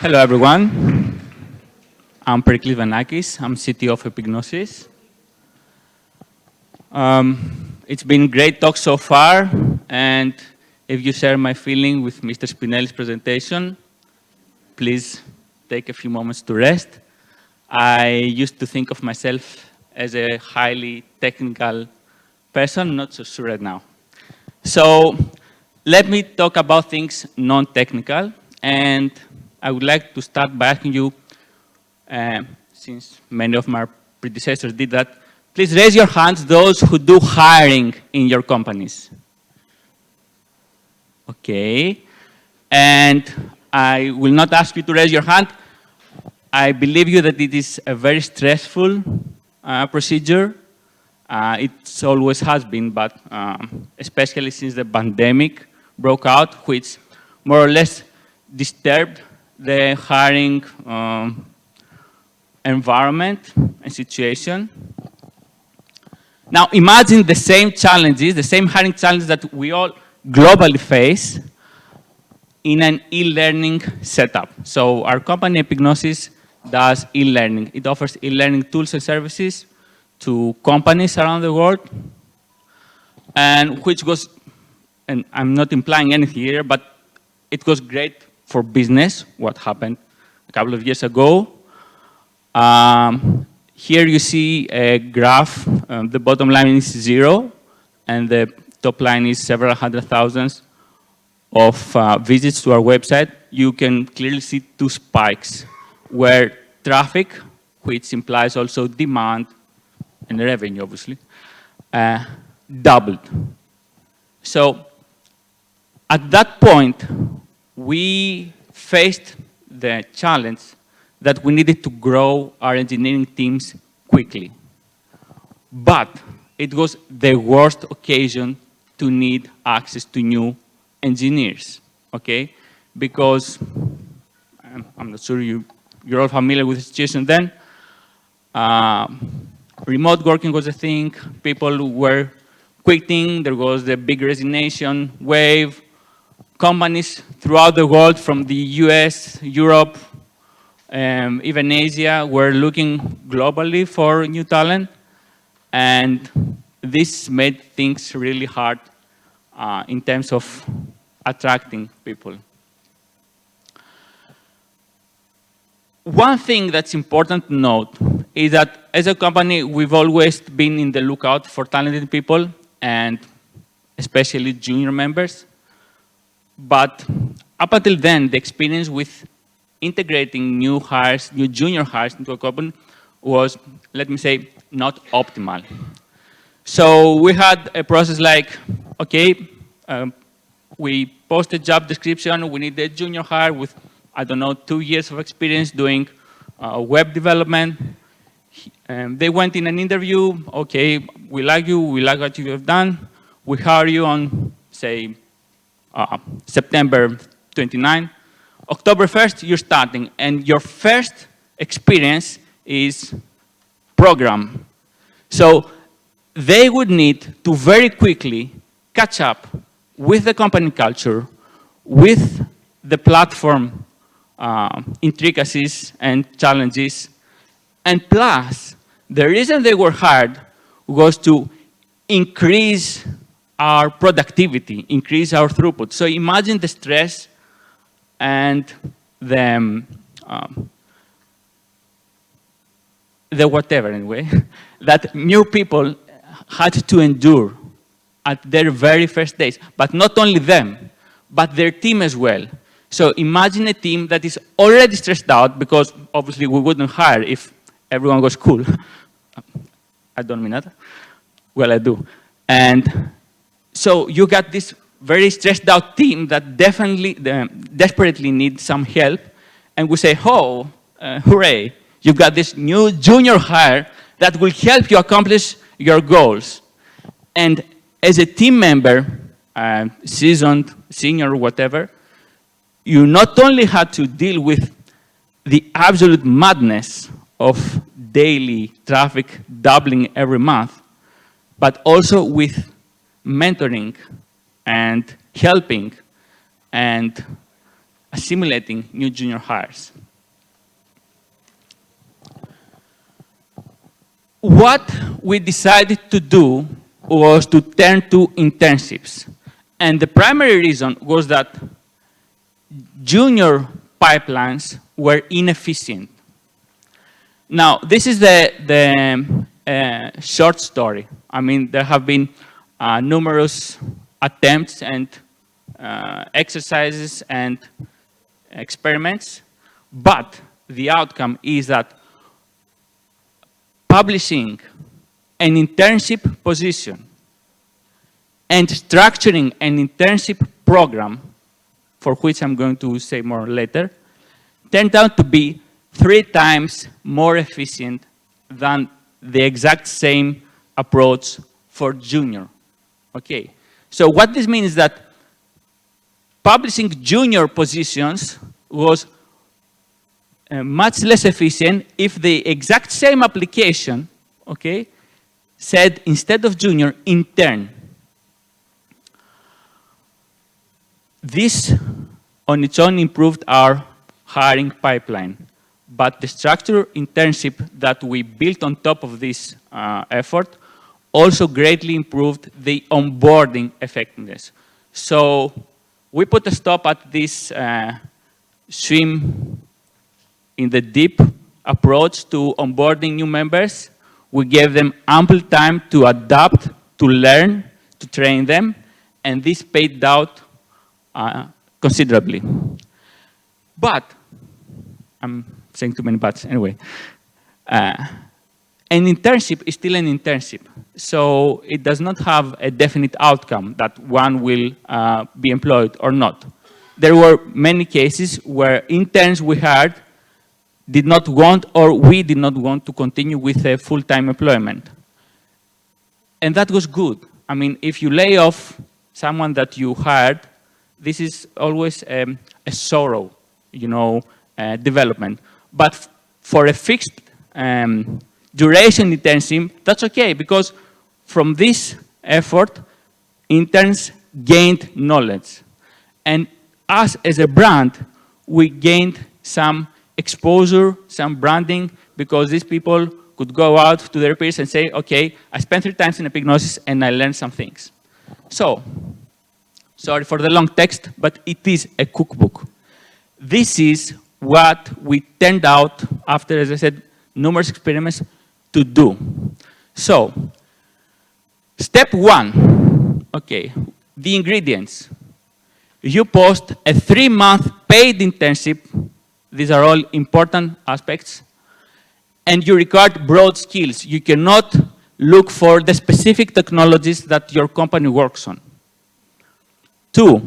Hello, everyone. I'm Periklis Venakis. I'm CTO of Epignosis. It's been great talk so far, and if you share my feeling with Mr. Spinelli's presentation, please take a few moments to rest. I used to think of myself as a highly technical person, not so sure right now. So let me talk about things non-technical, and I would like to start by asking you, since many of my predecessors did that, please raise your hands, those who do hiring in your companies. Okay. And I will not ask you to raise your hand. I believe you that it is a very stressful procedure. It always has been, but especially since the pandemic broke out, which more or less disturbed the hiring environment and situation. Now imagine the same challenges, the same hiring challenges that we all globally face in an e-learning setup. So our company Epignosis does e-learning. It offers e-learning tools and services to companies around the world, and which was, and I'm not implying anything here, but it was great for business, what happened a couple of years ago. Here you see a graph. The bottom line is 0, and the top line is several hundred thousands of visits to our website. You can clearly see two spikes where traffic, which implies also demand and revenue, obviously, doubled. So at that point, we faced the challenge that we needed to grow our engineering teams quickly. But it was the worst occasion to need access to new engineers, okay? Because, I'm not sure you're all familiar with the situation then. Remote working was a thing. People were quitting. There was the big resignation wave. Companies throughout the world, from the US, Europe, even Asia, were looking globally for new talent. And this made things really hard in terms of attracting people. One thing that's important to note is that as a company, we've always been in the lookout for talented people, and especially junior members. But up until then, the experience with integrating new hires, new junior hires into a company was, let me say, not optimal. So we had a process like, okay, we post a job description, we need a junior hire with, I don't know, 2 years of experience doing web development. They went in an interview, okay, we like you, we like what you have done, we hire you on, say, September 29. October 1st, you're starting, and your first experience is program. So they would need to very quickly catch up with the company culture, with the platform intricacies and challenges, and plus, the reason they were hired was to increase our productivity, increase our throughput. So imagine the stress and the whatever, anyway, that new people had to endure at their very first days. But not only them, but their team as well. So imagine a team that is already stressed out, because obviously we wouldn't hire if everyone was cool. I don't mean that. Well, I do. And so you got this very stressed out team that definitely, desperately needs some help. And we say, oh, hooray, you've got this new junior hire that will help you accomplish your goals. And as a team member, seasoned, senior, whatever, you not only had to deal with the absolute madness of daily traffic doubling every month, but also with mentoring and helping and assimilating new junior hires. What we decided to do was to turn to internships. And the primary reason was that junior pipelines were inefficient. Now, this is the short story. I mean, there have been numerous attempts and exercises and experiments, but the outcome is that publishing an internship position and structuring an internship program, for which I'm going to say more later, turned out to be 3 times more efficient than the exact same approach for junior. Okay, so what this means is that publishing junior positions was much less efficient if the exact same application, okay, said instead of junior, intern. This on its own improved our hiring pipeline, but the structured internship that we built on top of this effort also greatly improved the onboarding effectiveness. So we put a stop at this swim in the deep approach to onboarding new members. We gave them ample time to adapt, to learn, to train them, and this paid out considerably. But, I'm saying too many buts anyway, an internship is still an internship. So it does not have a definite outcome that one will be employed or not. There were many cases where interns we hired did not want, or we did not want, to continue with a full-time employment. And that was good. I mean, if you lay off someone that you hired, this is always a sorrow, you know, development. But for a fixed duration internship, that's okay, because from this effort, interns gained knowledge. And us as a brand, we gained some exposure, some branding, because these people could go out to their peers and say, okay, I spent 3 times in Epignosis and I learned some things. So, sorry for the long text, but it is a cookbook. This is what we turned out after, as I said, numerous experiments to do. So, step 1, okay, the ingredients. You post a 3-month paid internship. These are all important aspects. And you record broad skills. You cannot look for the specific technologies that your company works on. 2,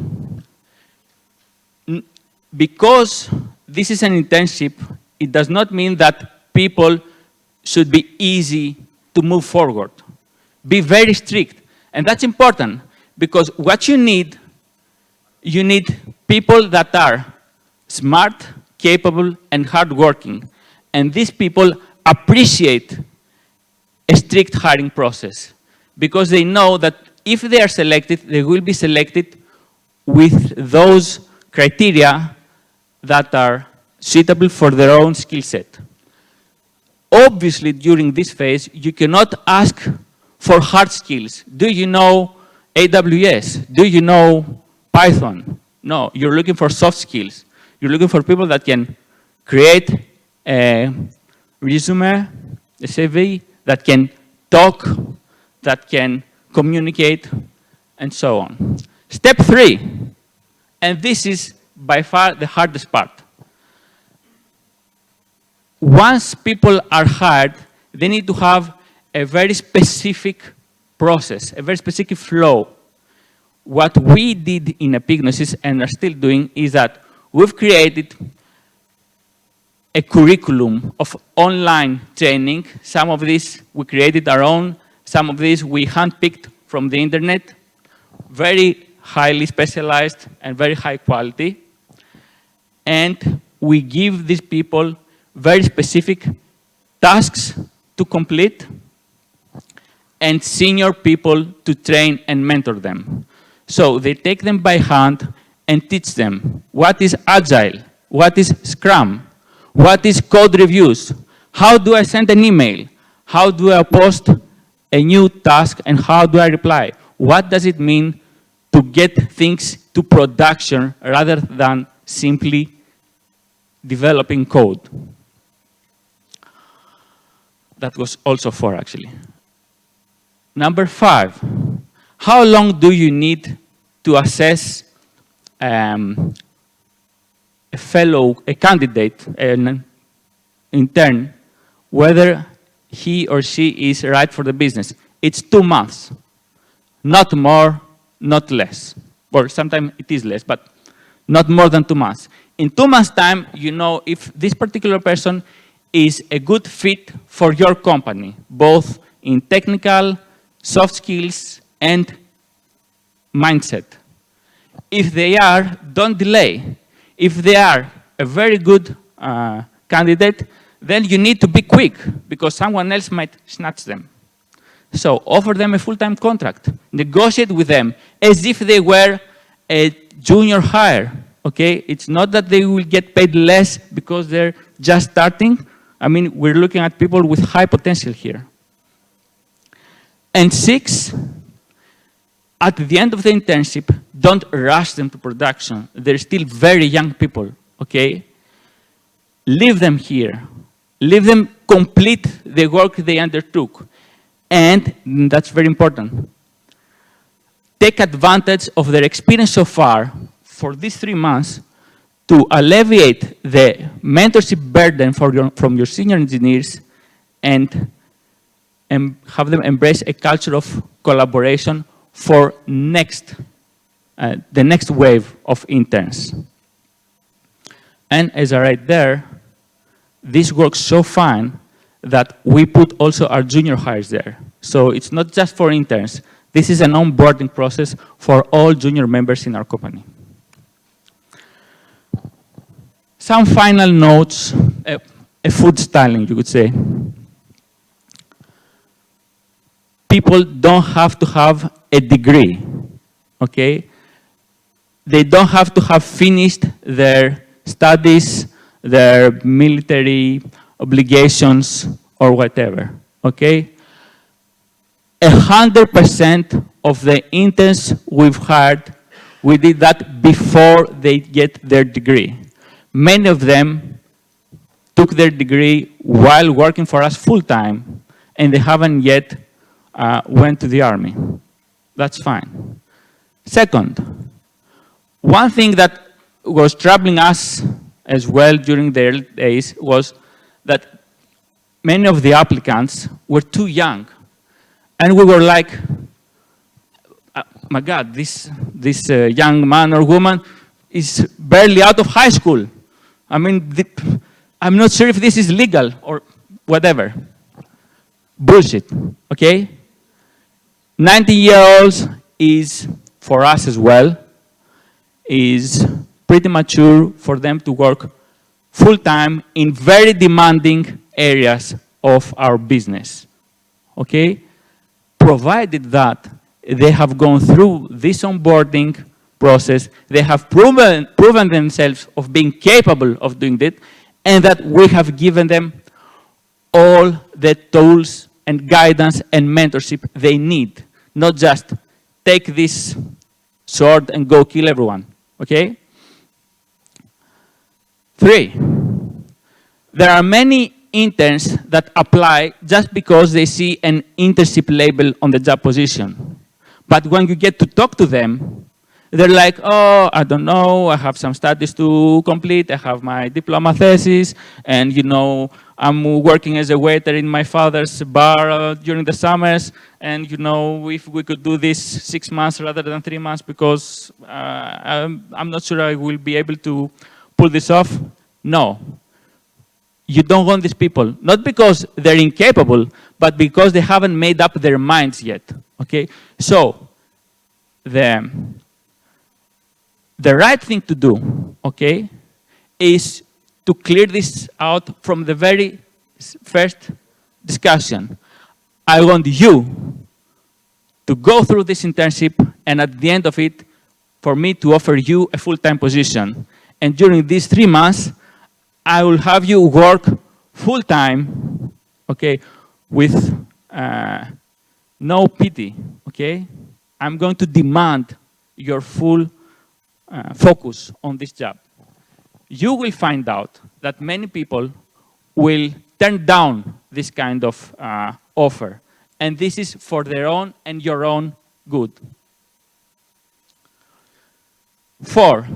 because this is an internship, it does not mean that people should be easy to move forward. Be very strict. And that's important, because what you need people that are smart, capable, and hardworking. And these people appreciate a strict hiring process, because they know that if they are selected, they will be selected with those criteria that are suitable for their own skill set. Obviously, during this phase, you cannot ask for hard skills. Do you know AWS? Do you know Python? No, you're looking for soft skills. You're looking for people that can create a resume, a CV, that can talk, that can communicate, and so on. Step 3, and this is by far the hardest part. Once people are hired, they need to have a very specific process, a very specific flow. What we did in Epignosis and are still doing is that we've created a curriculum of online training. Some of these we created our own, some of these we handpicked from the internet, very highly specialized and very high quality. And we give these people very specific tasks to complete and senior people to train and mentor them. So they take them by hand and teach them what is Agile, what is Scrum, what is code reviews, how do I send an email, how do I post a new task, and how do I reply? What does it mean to get things to production rather than simply developing code? That was also 4, actually. Number 5, how long do you need to assess a candidate, an intern, whether he or she is right for the business? It's 2 months, not more, not less. Or sometimes it is less, but not more than 2 months. In 2 months' time, you know if this particular person is a good fit for your company, both in technical, soft skills, and mindset. If they are, don't delay. If they are a very good candidate, then you need to be quick because someone else might snatch them. So offer them a full-time contract. Negotiate with them as if they were a junior hire. Okay? It's not that they will get paid less because they're just starting. I mean, we're looking at people with high potential here. And 6, at the end of the internship, don't rush them to production. They're still very young people, okay? Leave them here. Leave them complete the work they undertook. And that's very important. Take advantage of their experience so far for these 3 months to alleviate the mentorship burden from your senior engineers and have them embrace a culture of collaboration for the next wave of interns. And as I write there, this works so fine that we put also our junior hires there. So it's not just for interns. This is an onboarding process for all junior members in our company. Some final notes, a food styling, you could say. People don't have to have a degree, okay? They don't have to have finished their studies, their military obligations, or whatever, okay? 100% of the interns we've hired, we did that before they get their degree. Many of them took their degree while working for us full-time, and they haven't yet went to the army. That's fine. Second, one thing that was troubling us as well during the early days was that many of the applicants were too young. And we were like, my God, this young man or woman is barely out of high school. I mean, I'm not sure if this is legal or whatever. Bullshit, okay? 90-year-olds is, for us as well, is pretty mature for them to work full-time in very demanding areas of our business, okay? Provided that they have gone through this onboarding process, they have proven themselves of being capable of doing that, and that we have given them all the tools and guidance and mentorship they need. Not just take this sword and go kill everyone, okay? 3, there are many interns that apply just because they see an internship label on the job position. But when you get to talk to them, they're like, oh, I don't know, I have some studies to complete, I have my diploma thesis, and you know, I'm working as a waiter in my father's bar during the summers, and you know, if we could do this 6 months rather than 3 months because I'm not sure I will be able to pull this off. No. You don't want these people, not because they're incapable, but because they haven't made up their minds yet, okay? So, the right thing to do, okay, is to clear this out from the very first discussion. I want you to go through this internship and at the end of it, for me to offer you a full-time position. And during these 3 months, I will have you work full-time, okay, with no pity, okay? I'm going to demand your full focus on this job. You will find out that many people will turn down this kind of offer. And this is for their own and your own good. 4,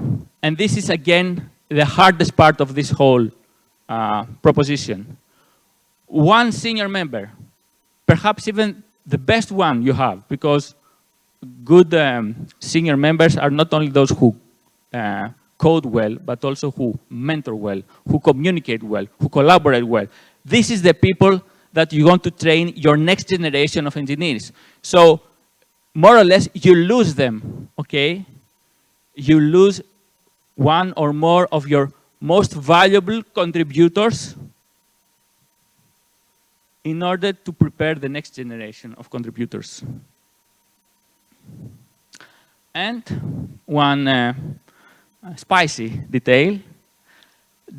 and this is again the hardest part of this whole proposition. One senior member, perhaps even the best one you have, because good senior members are not only those who code well, but also who mentor well, who communicate well, who collaborate well. This is the people that you want to train your next generation of engineers. So more or less, you lose them, okay? You lose one or more of your most valuable contributors in order to prepare the next generation of contributors. And one spicy detail,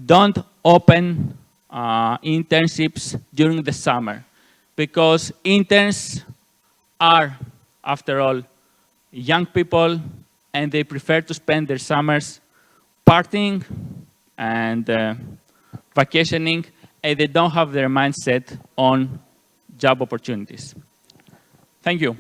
don't open internships during the summer, because interns are, after all, young people, and they prefer to spend their summers partying and vacationing, and they don't have their mindset on job opportunities. Thank you.